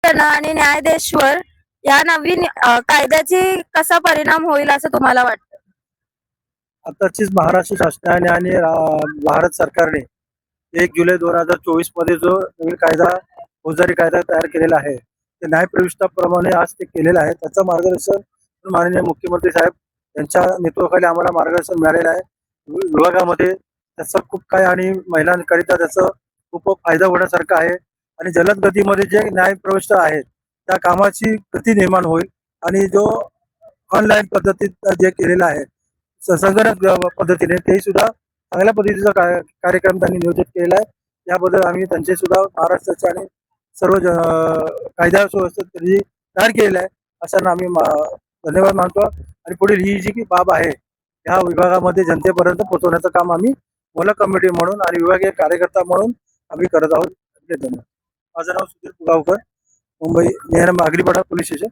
आरक्षण आणि न्यायाधीशवर या नवीन कायद्याची कसा परिणाम होईल असं तुम्हाला वाटतं? आताचीच महाराष्ट्र शासनाने आणि भारत सरकारने 1 जुलै 2024 मध्ये जो नवीन कायदा फौजदारी कायदा तयार केलेला आहे ते न्यायप्रविष्ठाप्रमाणे आज ते केलेलं आहे. त्याचं मार्गदर्शन माननीय मुख्यमंत्री साहेब यांच्या नेतृत्वाखाली आम्हाला मार्गदर्शन मिळालेलं आहे. विभागामध्ये त्याचं खूप काय आणि महिलांकरिता त्याचं खूप फायदा होण्यासारखं आहे आणि जलद गतीमध्ये जे न्यायप्रविष्ट आहेत त्या कामाची गती निर्माण होईल आणि जो ऑनलाईन पद्धतीत जे केलेलं आहे संगणक पद्धतीने ते सुद्धा चांगल्या पद्धतीचा कार्यक्रम त्यांनी नियोजित केलेला आहे. याबद्दल आम्ही त्यांचे सुद्धा महाराष्ट्राचे आणि सर्व कायदा सुव्यवस्था त्यांनी तयार केलेला आहे अशांना आम्ही धन्यवाद मानतो आणि पुढील ही जी बाब आहे ह्या विभागामध्ये जनतेपर्यंत पोहोचवण्याचं काम आम्ही मोला कमिटी म्हणून आणि विभागीय कार्यकर्ता म्हणून आम्ही करत आहोत. धन्यवाद. माझं नाव सुधीर पुगावकर, मुंबई नेहरम आगरीपाडा पोलीस स्टेशन.